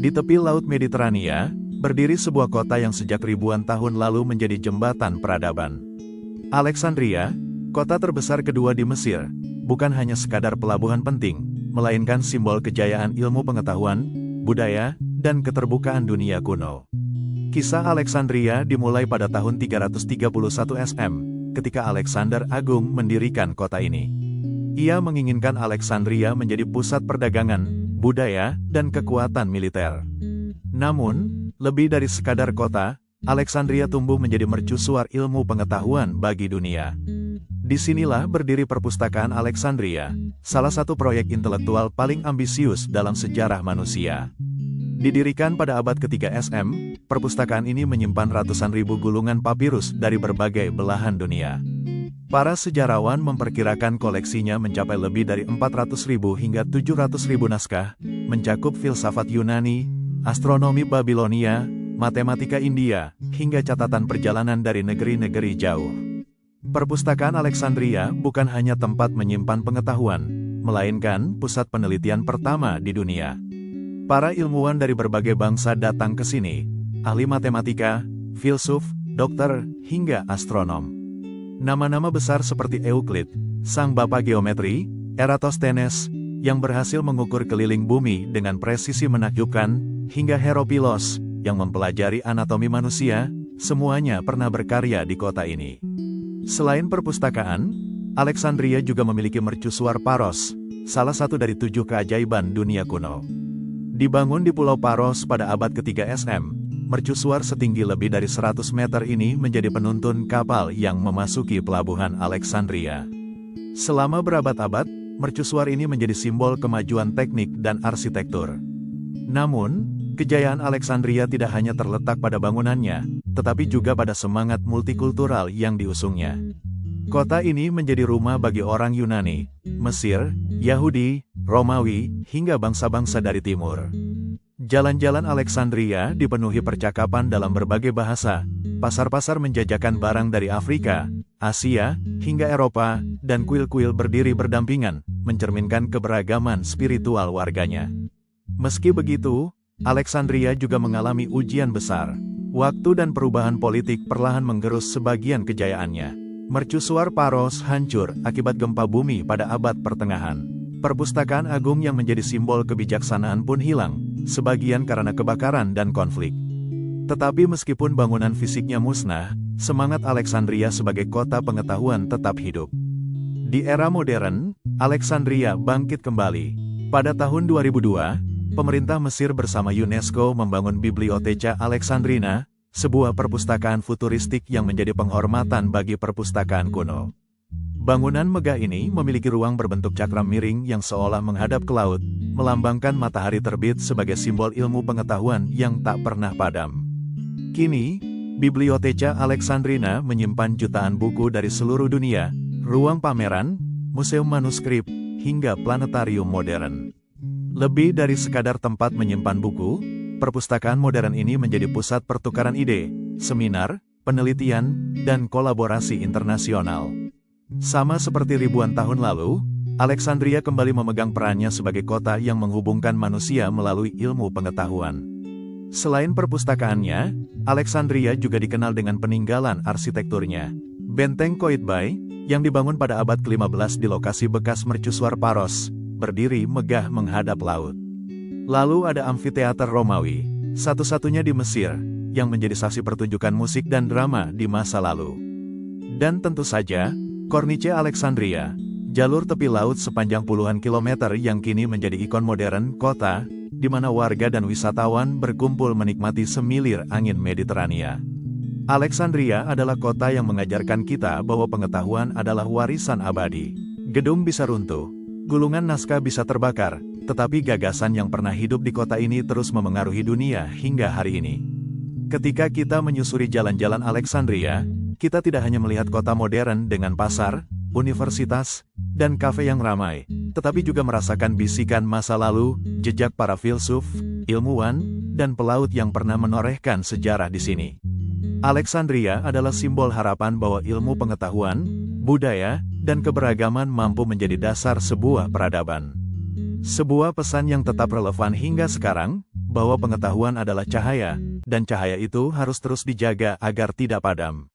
Di tepi Laut Mediterania, berdiri sebuah kota yang sejak ribuan tahun lalu menjadi jembatan peradaban. Alexandria, kota terbesar kedua di Mesir, bukan hanya sekadar pelabuhan penting, melainkan simbol kejayaan ilmu pengetahuan, budaya, dan keterbukaan dunia kuno. Kisah Alexandria dimulai pada tahun 331 SM, ketika Alexander Agung mendirikan kota ini. Ia menginginkan Alexandria menjadi pusat perdagangan, budaya, dan kekuatan militer. Namun, lebih dari sekadar kota, Alexandria tumbuh menjadi mercusuar ilmu pengetahuan bagi dunia. Disinilah berdiri Perpustakaan Alexandria, salah satu proyek intelektual paling ambisius dalam sejarah manusia. Didirikan pada abad ketiga SM, perpustakaan ini menyimpan ratusan ribu gulungan papirus dari berbagai belahan dunia. Para sejarawan memperkirakan koleksinya mencapai lebih dari 400.000 hingga 700.000 naskah, mencakup filsafat Yunani, astronomi Babilonia, matematika India, hingga catatan perjalanan dari negeri-negeri jauh. Perpustakaan Alexandria bukan hanya tempat menyimpan pengetahuan, melainkan pusat penelitian pertama di dunia. Para ilmuwan dari berbagai bangsa datang ke sini, ahli matematika, filsuf, dokter, hingga astronom. Nama-nama besar seperti Euclid, sang bapak geometri, Eratosthenes, yang berhasil mengukur keliling bumi dengan presisi menakjubkan, hingga Heropilos, yang mempelajari anatomi manusia, semuanya pernah berkarya di kota ini. Selain perpustakaan, Alexandria juga memiliki mercusuar Paros, salah satu dari 7 keajaiban dunia kuno. Dibangun di Pulau Paros pada abad ketiga SM, mercusuar setinggi lebih dari 100 meter ini menjadi penuntun kapal yang memasuki pelabuhan Alexandria. Selama berabad-abad, mercusuar ini menjadi simbol kemajuan teknik dan arsitektur. Namun, kejayaan Alexandria tidak hanya terletak pada bangunannya, tetapi juga pada semangat multikultural yang diusungnya. Kota ini menjadi rumah bagi orang Yunani, Mesir, Yahudi, Romawi, hingga bangsa-bangsa dari timur. Jalan-jalan Alexandria dipenuhi percakapan dalam berbagai bahasa, pasar-pasar menjajakan barang dari Afrika, Asia, hingga Eropa, dan kuil-kuil berdiri berdampingan, mencerminkan keberagaman spiritual warganya. Meski begitu, Alexandria juga mengalami ujian besar. Waktu dan perubahan politik perlahan menggerus sebagian kejayaannya. Mercusuar Paros hancur akibat gempa bumi pada abad pertengahan. Perpustakaan agung yang menjadi simbol kebijaksanaan pun hilang, sebagian karena kebakaran dan konflik. Tetapi meskipun bangunan fisiknya musnah, semangat Alexandria sebagai kota pengetahuan tetap hidup. Di era modern, Alexandria bangkit kembali. Pada tahun 2002, pemerintah Mesir bersama UNESCO membangun Bibliotheca Alexandrina, sebuah perpustakaan futuristik yang menjadi penghormatan bagi perpustakaan kuno. Bangunan megah ini memiliki ruang berbentuk cakram miring yang seolah menghadap ke laut, melambangkan matahari terbit sebagai simbol ilmu pengetahuan yang tak pernah padam. Kini, Bibliotheca Alexandrina menyimpan jutaan buku dari seluruh dunia, ruang pameran, museum manuskrip, hingga planetarium modern. Lebih dari sekadar tempat menyimpan buku, perpustakaan modern ini menjadi pusat pertukaran ide, seminar, penelitian, dan kolaborasi internasional. Sama seperti ribuan tahun lalu, Alexandria kembali memegang perannya sebagai kota yang menghubungkan manusia melalui ilmu pengetahuan. Selain perpustakaannya, Alexandria juga dikenal dengan peninggalan arsitekturnya. Benteng Koitbay, yang dibangun pada abad ke-15 di lokasi bekas mercusuar Paros, berdiri megah menghadap laut. Lalu ada Amfiteater Romawi, satu-satunya di Mesir, yang menjadi saksi pertunjukan musik dan drama di masa lalu. Dan tentu saja, Corniche Alexandria, jalur tepi laut sepanjang puluhan kilometer yang kini menjadi ikon modern kota, di mana warga dan wisatawan berkumpul menikmati semilir angin Mediterania. Alexandria adalah kota yang mengajarkan kita bahwa pengetahuan adalah warisan abadi. Gedung bisa runtuh, gulungan naskah bisa terbakar, tetapi gagasan yang pernah hidup di kota ini terus memengaruhi dunia hingga hari ini. Ketika kita menyusuri jalan-jalan Alexandria, kita tidak hanya melihat kota modern dengan pasar, universitas, dan kafe yang ramai, tetapi juga merasakan bisikan masa lalu, jejak para filsuf, ilmuwan, dan pelaut yang pernah menorehkan sejarah di sini. Alexandria adalah simbol harapan bahwa ilmu pengetahuan, budaya, dan keberagaman mampu menjadi dasar sebuah peradaban. Sebuah pesan yang tetap relevan hingga sekarang, bahwa pengetahuan adalah cahaya, dan cahaya itu harus terus dijaga agar tidak padam.